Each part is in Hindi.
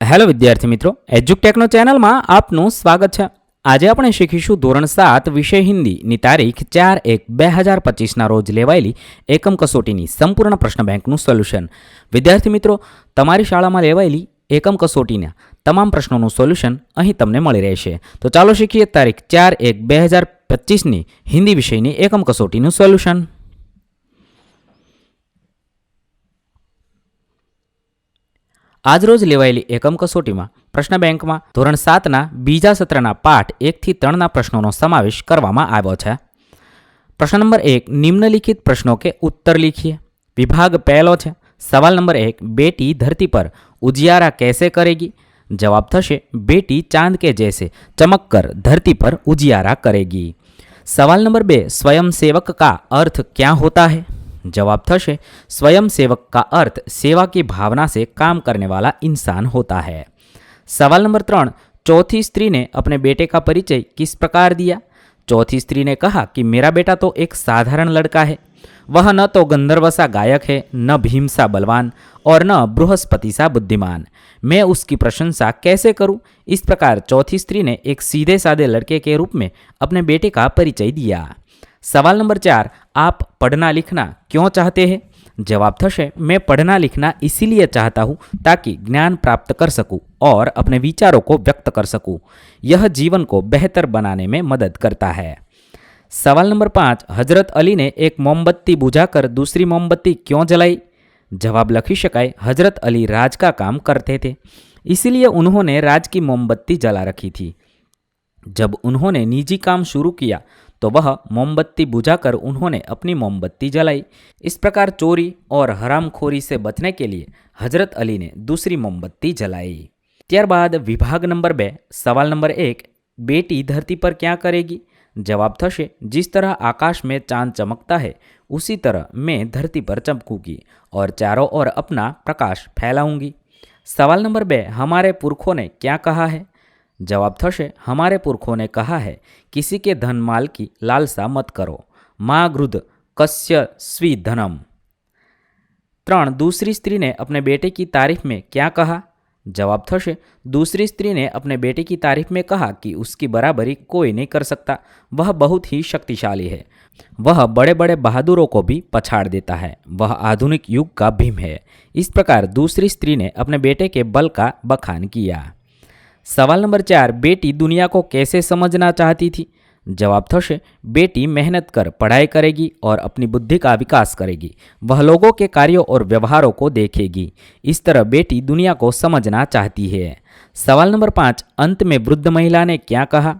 હેલો વિદ્યાર્થી મિત્રો, એજ્યુકટેકનો ચેનલમાં આપનું સ્વાગત છે। આજે આપણે શીખીશું ધોરણ 7 વિષય હિન્દીની તારીખ 4/1/2025ના રોજ લેવાયેલી એકમ કસોટીની સંપૂર્ણ પ્રશ્ન બેંકનું સોલ્યુશન। વિદ્યાર્થી મિત્રો, તમારી શાળામાં લેવાયેલી એકમ કસોટીના તમામ પ્રશ્નોનું સોલ્યુશન અહીં તમને મળી રહેશે। તો ચાલો શીખીએ તારીખ 4/1/2025ની હિન્દી વિષયની એકમ કસોટીનું સોલ્યુશન। આજરોજ લેવાયેલી એકમ કસોટીમાં પ્રશ્ન બેંકમાં ધોરણ 7ના બીજા સત્રના પાઠ 1 થી 3ના પ્રશ્નોનો સમાવેશ કરવામાં આવ્યો છે। પ્રશ્ન નંબર 1, નિમ્નલિખિત प्रश्नों के उत्तर लिखिए। विभाग पहलो है। सवाल नंबर 1, बेटी धरती पर उजियारा कैसे करेगी? जवाब थशे बेटी चांद के जैसे चमककर धरती पर उजियारा करेगी। सवाल नंबर 2, स्वयंसेवक का अर्थ क्या होता है? जवाब थशे स्वयंसेवक का अर्थ सेवा की भावना से काम करने वाला इंसान होता है। सवाल नंबर 3, चौथी स्त्री ने अपने बेटे का परिचय किस प्रकार दिया? चौथी स्त्री ने कहा कि मेरा बेटा तो एक साधारण लड़का है, वह न तो गंधर्व सा गायक है, न भीम सा बलवान और न बृहस्पति सा बुद्धिमान। मैं उसकी प्रशंसा कैसे करूं? इस प्रकार चौथी स्त्री ने एक सीधे साधे लड़के के रूप में अपने बेटे का परिचय दिया। सवाल नंबर 4, आप पढ़ना लिखना क्यों चाहते हैं? जवाब थशे मैं पढ़ना लिखना इसीलिए चाहता हूँ ताकि ज्ञान प्राप्त कर सकूँ और अपने विचारों को व्यक्त कर सकूँ। यह जीवन को बेहतर बनाने में मदद करता है। सवाल नंबर 5, हजरत अली ने एक मोमबत्ती बुझाकर दूसरी मोमबत्ती क्यों जलाई? जवाब लखी शकाय हजरत अली राज का काम करते थे, इसीलिए उन्होंने राज की मोमबत्ती जला रखी थी। जब उन्होंने निजी काम शुरू किया तो वह मोमबत्ती बुझाकर उन्होंने अपनी मोमबत्ती जलाई। इस प्रकार चोरी और हरामखोरी से बचने के लिए हजरत अली ने दूसरी मोमबत्ती जलाई। त्यारबाद विभाग नंबर 2, सवाल नंबर 1, बेटी धरती पर क्या करेगी? जवाब थशे जिस तरह आकाश में चांद चमकता है उसी तरह मैं धरती पर चमकूंगी और चारों ओर अपना प्रकाश फैलाऊंगी। सवाल नंबर 2, हमारे पुरखों ने क्या कहा है? जवाब थशे हमारे पुरखों ने कहा है किसी के धन माल की लालसा मत करो, माँ गृध कस्य स्वी धनम। 3, दूसरी स्त्री ने अपने बेटे की तारीफ में क्या कहा? जवाब थशे दूसरी स्त्री ने अपने बेटे की तारीफ में कहा कि उसकी बराबरी कोई नहीं कर सकता, वह बहुत ही शक्तिशाली है, वह बड़े बड़े बहादुरों को भी पछाड़ देता है, वह आधुनिक युग का भीम है। इस प्रकार दूसरी स्त्री ने अपने बेटे के बल का बखान किया। सवाल नंबर 4, बेटी दुनिया को कैसे समझना चाहती थी? जवाब थशे बेटी मेहनत कर पढ़ाई करेगी और अपनी बुद्धि का विकास करेगी, वह लोगों के कार्यों और व्यवहारों को देखेगी। इस तरह बेटी दुनिया को समझना चाहती है। सवाल नंबर 5, अंत में वृद्ध महिला ने क्या कहा?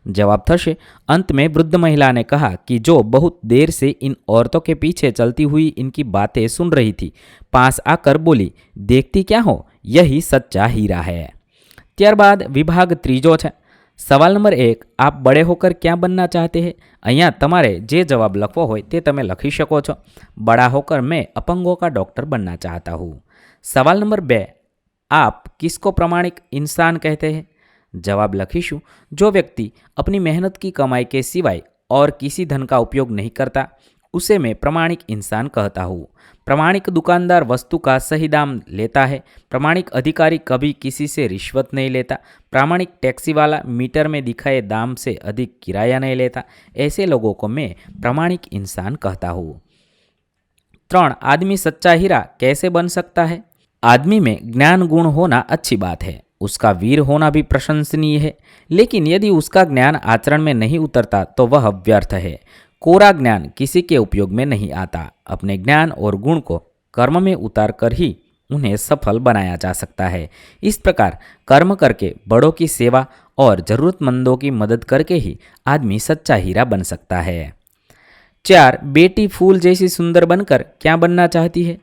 जवाब थशे अंत में वृद्ध महिला ने कहा कि जो बहुत देर से इन औरतों के पीछे चलती हुई इनकी बातें सुन रही थी, पास आकर बोली, देखती क्या हो, यही सच्चा हीरा है। ત્યારબાદ વિભાગ ત્રીજો છે। સવાલ નંબર 1, આપ બડે હોકર ક્યાં બનના ચાહતે હે? અહીંયા તમારે જે જવાબ લખવો હોય તે તમે લખી શકો છો। બડા હોકર मैं अपंगों का डॉक्टर बनना चाहता हूँ। सवाल नंबर 2, आप किसको प्रामाणिक इंसान कहते हैं? जवाब लखीशु जो व्यक्ति अपनी मेहनत की कमाई के सिवाय और किसी धन का उपयोग नहीं करता उसे मैं प्रामाणिक इंसान कहता हूँ। प्रामाणिक दुकानदार वस्तु का सही दाम लेता है, प्रामाणिक अधिकारी कभी किसी से रिश्वत नहीं लेता, प्रामाणिक टैक्सी वाला मीटर में दिखाए दाम से अधिक किराया नहीं लेता, ऐसे लोगों को मैं प्रामाणिक इंसान कहता हूँ। 3, आदमी सच्चा हीरा कैसे बन सकता है? आदमी में ज्ञान गुण होना अच्छी बात है, उसका वीर होना भी प्रशंसनीय है, लेकिन यदि उसका ज्ञान आचरण में नहीं उतरता तो वह व्यर्थ है। कोरा ज्ञान किसी के उपयोग में नहीं आता, अपने ज्ञान और गुण को कर्म में उतार कर ही उन्हें सफल बनाया जा सकता है। इस प्रकार कर्म करके बड़ों की सेवा और ज़रूरतमंदों की मदद करके ही आदमी सच्चा हीरा बन सकता है। 4, बेटी फूल जैसी सुंदर बनकर क्या बनना चाहती है?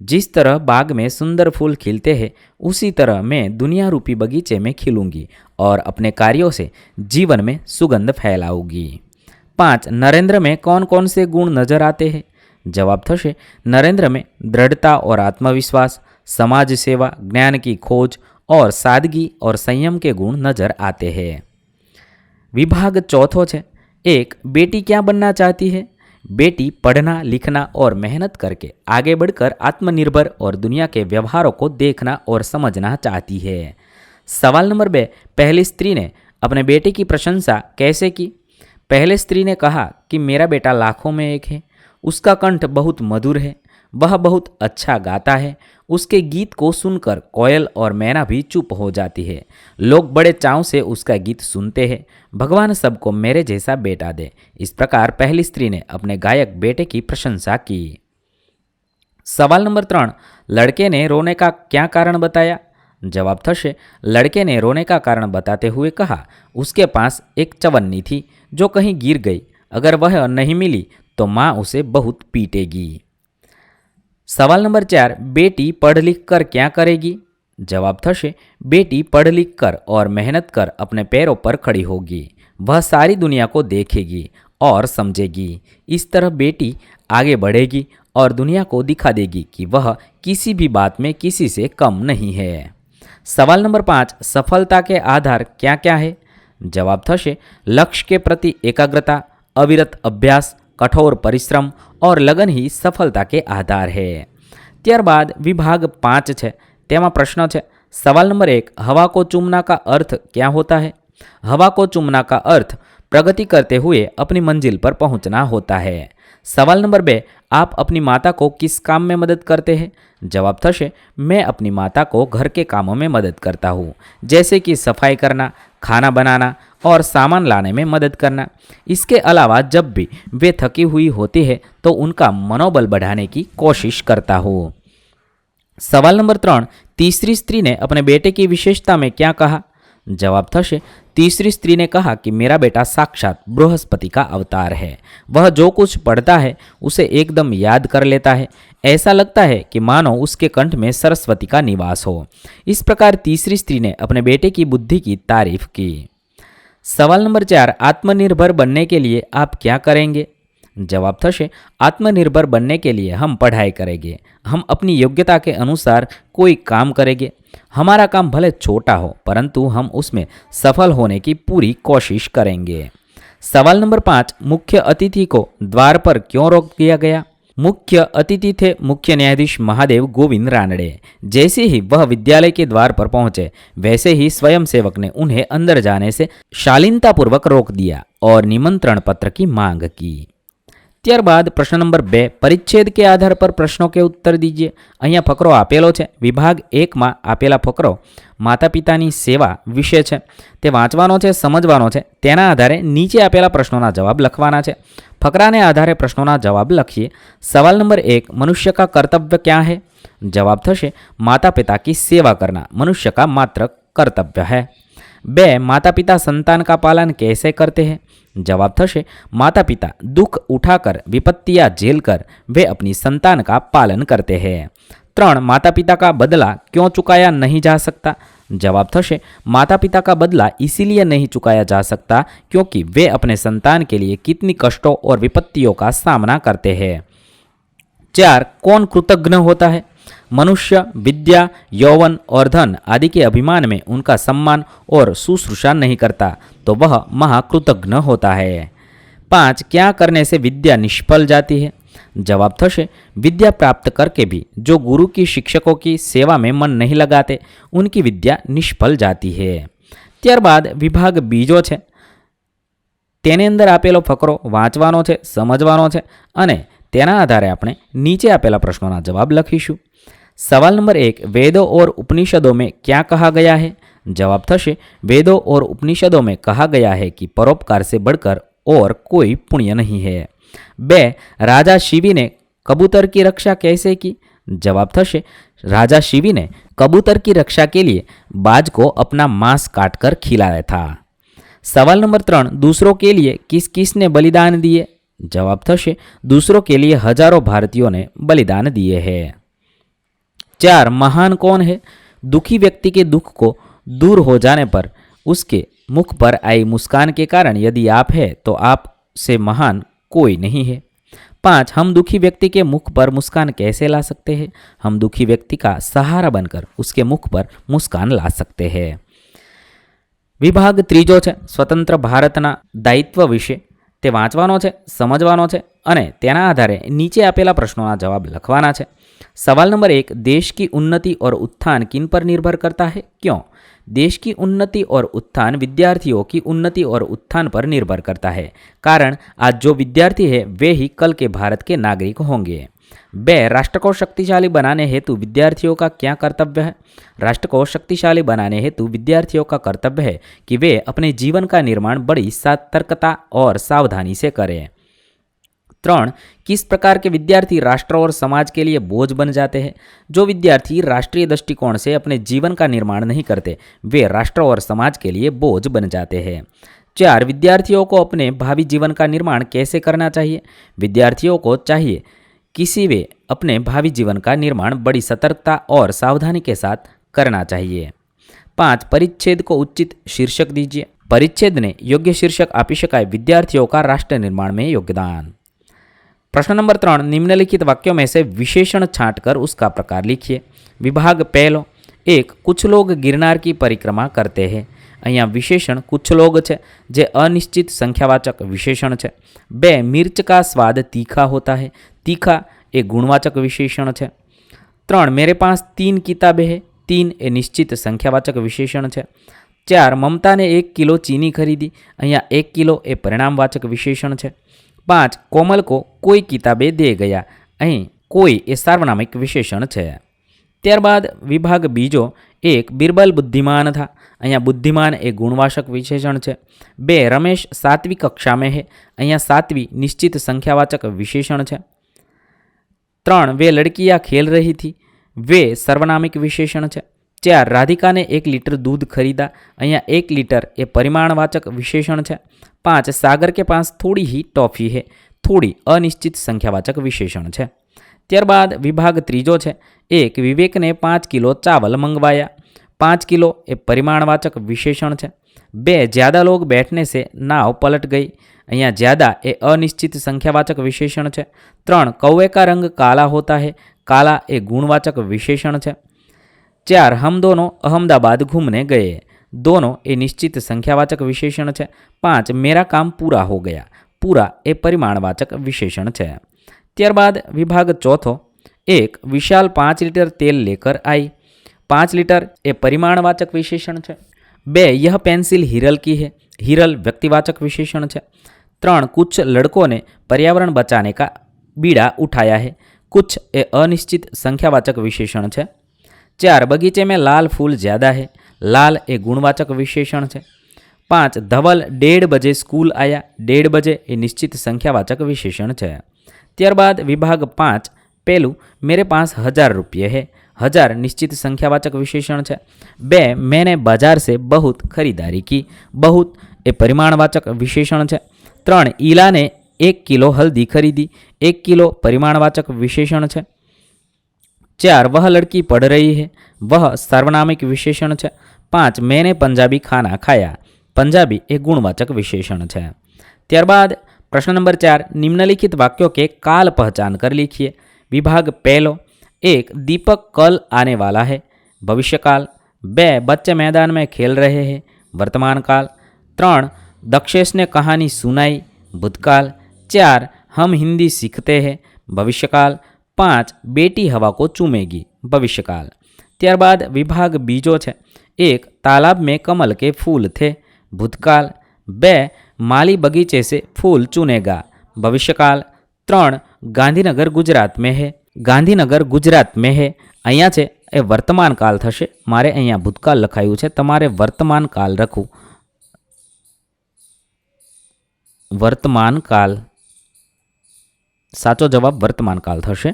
जिस तरह बाग में सुंदर फूल खिलते हैं उसी तरह मैं दुनिया रूपी बगीचे में खिलूंगी और अपने कार्यों से जीवन में सुगंध फैलाऊंगी। 5, नरेंद्र में कौन कौन से गुण नजर आते हैं? जवाब थशे नरेंद्र में दृढ़ता और आत्मविश्वास, समाज सेवा, ज्ञान की खोज और सादगी और संयम के गुण नजर आते हैं। विभाग चौथो है। 1, बेटी क्या बनना चाहती है? बेटी पढ़ना लिखना और मेहनत करके आगे बढ़कर आत्मनिर्भर और दुनिया के व्यवहारों को देखना और समझना चाहती है। सवाल नंबर 2, पहली स्त्री ने अपने बेटे की प्रशंसा कैसे की? पहले स्त्री ने कहा कि मेरा बेटा लाखों में एक है, उसका कंठ बहुत मधुर है, वह बहुत अच्छा गाता है, उसके गीत को सुनकर कोयल और मैना भी चुप हो जाती है, लोग बड़े चाव से उसका गीत सुनते हैं, भगवान सबको मेरे जैसा बेटा दे। इस प्रकार पहली स्त्री ने अपने गायक बेटे की प्रशंसा की। सवाल नंबर 3, लड़के ने रोने का क्या कारण बताया? जवाब थशे, लड़के ने रोने का कारण बताते हुए कहा, उसके पास एक चवन्नी थी जो कहीं गिर गई, अगर वह नहीं मिली तो माँ उसे बहुत पीटेगी। सवाल नंबर 4, बेटी पढ़ लिख कर क्या करेगी? जवाब थशे, बेटी पढ़ लिख कर और मेहनत कर अपने पैरों पर खड़ी होगी, वह सारी दुनिया को देखेगी और समझेगी। इस तरह बेटी आगे बढ़ेगी और दुनिया को दिखा देगी कि वह किसी भी बात में किसी से कम नहीं है। सवाल नंबर 5, सफलता के आधार क्या क्या है? जवाब थशे, लक्ष्य के प्रति एकाग्रता, अविरत अभ्यास, कठोर परिश्रम और लगन ही सफलता के आधार है। ત્યારબાદ विभाग 5 છે, તેમાં પ્રશ્ન છે। सवाल नंबर 1, हवा को चूमना का अर्थ क्या होता है? हवा को चूमना का अर्थ प्रगति करते हुए अपनी मंजिल पर पहुंचना होता है। सवाल नंबर 2, आप अपनी माता को किस काम में मदद करते हैं? जवाब थशे, मैं अपनी माता को घर के कामों में मदद करता हूँ, जैसे कि सफाई करना, खाना बनाना और सामान लाने में मदद करना। इसके अलावा जब भी वे थकी हुई होती है तो उनका मनोबल बढ़ाने की कोशिश करता हूँ। सवाल नंबर 3, तीसरी स्त्री ने अपने बेटे की विशेषता में क्या कहा? जवाब थशे, तीसरी स्त्री ने कहा कि मेरा बेटा साक्षात बृहस्पति का अवतार है, वह जो कुछ पढ़ता है उसे एकदम याद कर लेता है, ऐसा लगता है कि मानो उसके कंठ में सरस्वती का निवास हो। इस प्रकार तीसरी स्त्री ने अपने बेटे की बुद्धि की तारीफ की। सवाल नंबर 4, आत्मनिर्भर बनने के लिए आप क्या करेंगे? जवाब थशे, आत्मनिर्भर बनने के लिए हम पढ़ाई करेंगे, हम अपनी योग्यता के अनुसार कोई काम करेंगे, हमारा काम भले छोटा हो परंतु हम उसमें सफल होने की पूरी कोशिश करेंगे। सवाल नंबर 5, मुख्य अतिथि को द्वार पर क्यों रोक दिया गया? मुख्य अतिथि थे मुख्य न्यायाधीश महादेव गोविंद रानड़े। जैसे ही वह विद्यालय के द्वार पर पहुंचे वैसे ही स्वयं सेवक ने उन्हें अंदर जाने से शालीनतापूर्वक रोक दिया और निमंत्रण पत्र की मांग की। ત્યારબાદ પ્રશ્ન નંબર 2, પરિચ્છેદ કે આધાર પર પ્રશ્નો કે ઉત્તર દીजिए। અહીંયા ફકરો આપેલો છે। વિભાગ 1 માં આપેલા ફકરો માતા પિતાની સેવા વિશે છે, તે વાંચવાનો છે, સમજવાનો છે, તેના આધારે નીચે આપેલા પ્રશ્નોના જવાબ લખવાના છે। ફકરાને આધારે પ્રશ્નોના જવાબ લખીએ। સવાલ નંબર 1, मनुष्य का कर्तव्य क्या है? जवाब थशे, माता पिता की सेवा करना मनुष्य का मात्र कर्तव्य है। 2, माता पिता संतान का पालन कैसे करते हैं? जवाब थशे, माता पिता दुख उठाकर विपत्तियां झेल कर वे अपनी संतान का पालन करते हैं। 3, माता पिता का बदला क्यों चुकाया नहीं जा सकता? जवाब थशे, माता पिता का बदला इसीलिए नहीं चुकाया जा सकता क्योंकि वे अपने संतान के लिए कितनी कष्टों और विपत्तियों का सामना करते हैं। 4, कौन कृतज्ञ होता है? मनुष्य विद्या, यौवन और धन आदि के अभिमान में उनका सम्मान और शुश्रूषा नहीं करता तो वह महाकृतज्ञ होता है। 5, क्या करने से विद्या निष्फल जाती है? जवाब थशे, विद्या प्राप्त करके भी जो गुरु की शिक्षकों की सेवा में मन नहीं लगाते उनकी विद्या निष्फल जाती है। ત્યારબાદ વિભાગ બીજો છે, તેની અંદર આપેલો ફકરો વાંચવાનો છે, સમજવાનો છે અને તેના આધારે આપણે નીચે આપેલા પ્રશ્નોના જવાબ લખીશું। सवाल नंबर 1, वेदों और उपनिषदों में क्या कहा गया है? जवाब थशे, वेदों और उपनिषदों में कहा गया है कि परोपकार से बढ़कर और कोई पुण्य नहीं है। 2, राजा शिवी ने कबूतर की रक्षा कैसे की? जवाब थशे, राजा शिवी ने कबूतर की रक्षा के लिए बाज को अपना मांस काटकर खिलाया था। सवाल नंबर 3, दूसरों के लिए किस किस ने बलिदान दिए? जवाब थशे, दूसरों के लिए हजारों भारतीयों ने बलिदान दिए हैं। 4, महान कौन है? दुखी व्यक्ति के दुख को दूर हो जाने पर उसके मुख पर आई मुस्कान के कारण यदि आप है तो आप से महान कोई नहीं है। 5, हम दुखी व्यक्ति के मुख पर मुस्कान कैसे ला सकते हैं? हम दुखी व्यक्ति का सहारा बनकर उसके मुख पर मुस्कान ला सकते हैं। विभाग ત્રીજો છે, स्वतंत्र भारतना दायित्व विषे, તે વાંચવાનો છે, સમજવાનો છે અને તેના આધારે નીચે આપેલા પ્રશ્નોના જવાબ લખવાના છે। सवाल नंबर 1, देश की उन्नति और उत्थान किन पर निर्भर करता है, क्यों? देश की उन्नति और उत्थान विद्यार्थियों की उन्नति और उत्थान पर निर्भर करता है, कारण आज जो विद्यार्थी है वे ही कल के भारत के नागरिक होंगे। बे, राष्ट्र को शक्तिशाली बनाने हेतु विद्यार्थियों का क्या कर्तव्य है? राष्ट्र को शक्तिशाली बनाने हेतु विद्यार्थियों का कर्तव्य है कि वे अपने जीवन का निर्माण बड़ी सतर्कता और सावधानी से करें। 3, किस प्रकार के विद्यार्थी राष्ट्र और समाज के लिए बोझ बन जाते हैं? जो विद्यार्थी राष्ट्रीय दृष्टिकोण से अपने जीवन का निर्माण नहीं करते वे राष्ट्र और समाज के लिए बोझ बन जाते हैं। 4, विद्यार्थियों को अपने भावी जीवन का निर्माण कैसे करना चाहिए? विद्यार्थियों को चाहिए किसी वे अपने भावी जीवन का निर्माण बड़ी सतर्कता और सावधानी के साथ करना चाहिए। 5, परिच्छेद को उचित शीर्षक दीजिए। परिच्छेद ने योग्य शीर्षक आपी शकाय विद्यार्थियों का राष्ट्र निर्माण में योगदान। प्रश्न नंबर 3, निम्नलिखित वाक्यों में से विशेषण छांटकर उसका प्रकार लिखिए। विभाग पहलो, 1, कुछ लोग गिरनार की परिक्रमा करते हैं। अहींया विशेषण कुछ लोग है जे अनिश्चित संख्यावाचक विशेषण है। 2, मिर्च का स्वाद तीखा होता है। तीखा ए गुणवाचक विशेषण है। 3, मेरे पास 3 किताबें हैं। 3 ए निश्चित संख्यावाचक विशेषण है। 4, ममता ने 1 किलो चीनी खरीदी। अहींया 1 किलो ए परिणामवाचक विशेषण है। 5, कोमल को कोई किताबें दे गया। अहीं कोई ए सार्वनामिक विशेषण है। त्यारबाद विभाग बीजो, 1, बीरबल बुद्धिमान था। अहींया बुद्धिमान ए गुणवाचक विशेषण है। 2, रमेश 7वीं कक्षा में है। अहींया 7वीं निश्चित संख्यावाचक विशेषण है। 3, वे लड़कियां खेल रही थी। वे सर्वनामिक विशेषण है। 4, राधिका ने 1 लीटर दूध खरीदा। अहींया 1 लीटर ए परिमाणवाचक विशेषण है। 5, सागर के पास थोड़ी ही टॉफी है। थोड़ी अनिश्चित संख्यावाचक विशेषण है। त्यारबाद विभाग त्रीजो है। 1, विवेक ने 5 किलो चावल मंगवाया। 5 किलो ए परिमाणवाचक विशेषण है। 2, ज़्यादा लोग बैठने से नाव पलट गई। अहींया ज़्यादा ए अनिश्चित संख्यावाचक विशेषण है। 3, कौवे का रंग काला होता है। काला ए गुणवाचक विशेषण है। 4, हम दोनों अहमदाबाद घूमने गए। दोनों ए निश्चित संख्यावाचक विशेषण है। 5, मेरा काम पूरा हो गया। पूरा ए परिमाणवाचक विशेषण है। त्यारबाद विभाग चौथो, 1, विशाल 5 लीटर तेल लेकर आई। 5 लीटर ए परिमाणवाचक विशेषण है। 2, यह पेंसिल हिरल की है। हिरल व्यक्तिवाचक विशेषण है। 3, कुछ लड़कों ने पर्यावरण बचाने का बीड़ा उठाया है। कुछ ए अनिश्चित संख्यावाचक विशेषण है। 4, बगीचे में लाल फूल ज़्यादा है। लाल ए गुणवाचक विशेषण है। 5, धवल 1:30 बजे स्कूल आया। 1:30 बजे ए निश्चित संख्यावाचक विशेषण है। त्यारबाद विभाग 5, पहलू, मेरे पास 1000 रुपये है। 1000 निश्चित संख्यावाचक विशेषण है। 2, मैंने बाजार से बहुत खरीदारी की। बहुत ए परिमाणवाचक विशेषण है। 3, ईला ने 1 किलो हल्दी खरीदी। 1 किलो परिमाणवाचक विशेषण है। 4, वह लड़की पढ़ रही है। वह सार्वनामिक विशेषण है। 5, मैंने पंजाबी खाना खाया। पंजाबी एक गुणवाचक विशेषण है। त्यारबाद प्रश्न नंबर 4, निम्नलिखित वाक्यों के काल पहचान कर लिखिए। विभाग पहलो, 1, दीपक कल आने वाला है। भविष्यकाल। 2, बच्चे मैदान में खेल रहे हैं। वर्तमान काल। 3, दक्षेश ने कहानी सुनाई। भूतकाल। 4, हम हिंदी सीखते हैं। भविष्यकाल। 5, बेटी हवा को चूमेगी। भविष्यकाल। त्यारबाद विभाग बीजो है। 1, तालाब में कमल के फूल थे। भूतकाल। 2, माली बगीचे से फूल चुनेगा। भविष्यकाल। 3, गांधीनगर गुजरात में है। गांधीनगर गुजरात में है। अहींया छे ए वर्तमान काल थशे। मारे अहींया भूतकाल लखायुं छे, तमारे वर्तमान काल रखવું। वर्तमान काल साचो जवाब वर्तमान काल थशे।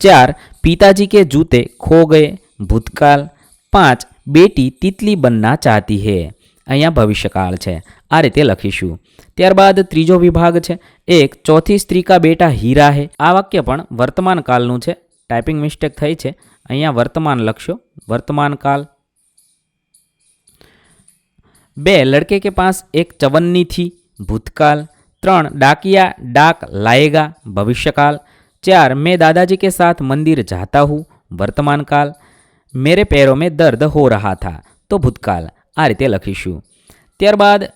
4, पिताजी के जूते खो गए। भूतकाल। 5, बेटी तितली बनना चाहती है। अहींया भविष्यकाल है। आ रीते लखीशुं। त्यारबाद त्रीजो विभाग है। 1, चौथी स्त्री का बेटा हीरा है। आ वाक्य पण वर्तमान कालनुं छे। टाइपिंग मिस्टेक थई छे। अहींया वर्तमान लखशो। वर्तमान काल। 2, लड़के के पास एक चवन्नी थी। भूतकाल। 3, डाकिया डाक लाएगा। भविष्यकाल। 4, मैं दादाजी के साथ मंदिर जाता हूँ। वर्तमान काल। मेरे पैरों में दर्द हो रहा था। तो भूतकाल। आ रीते लखीशुं। त्यारबाद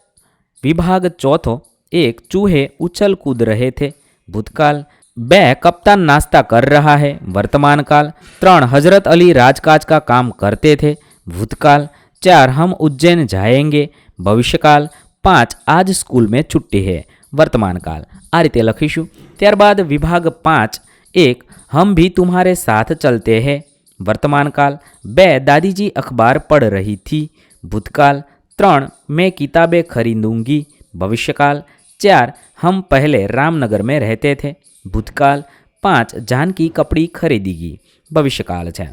विभाग चौथो, 1, चूहे उछल कूद रहे थे। भूतकाल। 2 कप्तान नाश्ता कर रहा है, वर्तमान काल। 3 हजरत अली राजकाज का काम करते थे, भूतकाल। 4 हम उज्जैन जाएंगे, भविष्यकाल। 5 आज स्कूल में छुट्टी है, वर्तमान काल। आ रीते लखीशुं। त्यारबाद विभाग 5 1 हम भी तुम्हारे साथ चलते हैं, वर्तमान काल। 2 दादीजी अखबार पढ़ रही थी, भूतकाल। 3 मैं किताबें खरीदूंगी, भविष्यकाल। 4 हम पहले रामनगर में रहते थे, भूतकाल। 5 जानकी कपड़ी खरीदेगी, भविष्यकाल है।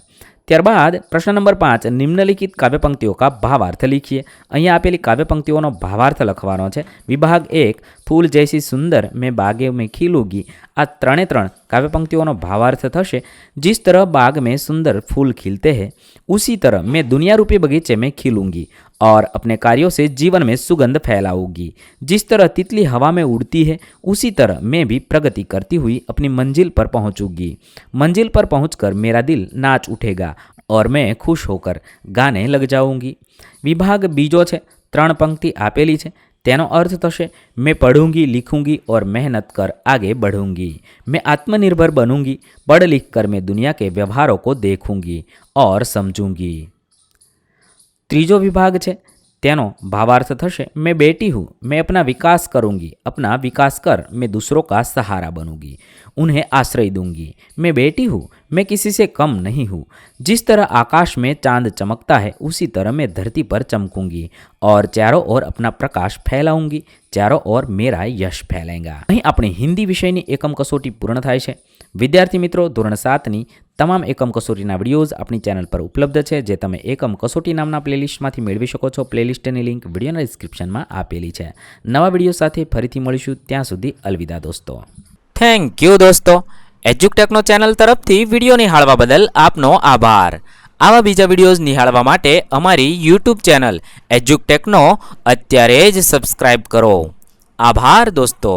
ત્યારબાદ પ્રશ્ન નંબર 5 નિમ્નલિખિત કાવ્યપંક્તિઓ કા ભાવાર્થ લીખીએ। અહીંયા આપેલી કાવ્યપંક્તિઓનો ભાવાર્થ લખવાનો છે। વિભાગ 1 ફૂલ જૈસી સુંદર મેં બાગે में खिलूंगी। આ ત્રણે ત્રણ કાવ્યપંક્તિઓનો ભાવાર્થ થશે। जिस तरह बाग में सुंदर फूल खिलते हैं, उसी तरह मैं दुनिया रूपी बगीचे में खिलूंगी और अपने कार्यों से जीवन में सुगंध फैलाऊंगी। जिस तरह तितली हवा में उड़ती है, उसी तरह मैं भी प्रगति करती हुई अपनी मंजिल पर पहुंचूंगी। मंजिल पर पहुंचकर मेरा दिल नाच उठेगा और मैं खुश होकर गाने लग जाऊंगी। विभाग बीजो है, 3 पंक्ति आपेली है। तेनो अर्थ थशे मैं पढ़ूंगी, लिखूंगी और मेहनत कर आगे बढ़ूंगी। मैं आत्मनिर्भर बनूंगी, पढ़ लिख कर मैं दुनिया के व्यवहारों को देखूंगी और समझूंगी। तीजो विभाग है, तेनो भावार्थ थशे मैं बेटी हूँ, मैं अपना विकास करूंगी, अपना विकास कर मैं दूसरों का सहारा बनूंगी, उन्हें आश्रय दूंगी। मैं बेटी हूँ, मैं किसी से कम नहीं हूँ। जिस तरह आकाश में चांद चमकता है, उसी तरह मैं धरती पर चमकूंगी और चारों ओर अपना प्रकाश फैलाऊंगी। चारों ओर मेरा यश फैलेगा। અહીં આપણી હિન્દી વિષયની એકમ કસોટી પૂર્ણ થાય છે। વિદ્યાર્થી મિત્રો, ધોરણ 7ની તમામ એકમ કસોટીના વિડીયોઝ આપણી ચેનલ પર ઉપલબ્ધ છે, જે તમે એકમ કસોટી નામના પ્લેલિસ્ટમાંથી મેળવી શકો છો। પ્લેલિસ્ટની લિંક વિડીયોના ડિસ્ક્રિપ્શનમાં આપેલી છે। નવા વિડીયો સાથે ફરીથી મળીશું, ત્યાં સુધી અલવિદા દોસ્તો। થેન્ક યુ દોસ્તો। એજ્યુકટેકનો ચેનલ તરફથી વિડીયો નિહાળવા બદલ આપનો આભાર। આવા બીજા વિડીયોઝ નિહાળવા માટે અમારી યુટ્યુબ ચેનલ એજ્યુકટેકનો અત્યારે જ સબસ્ક્રાઇબ કરો। આભાર દોસ્તો।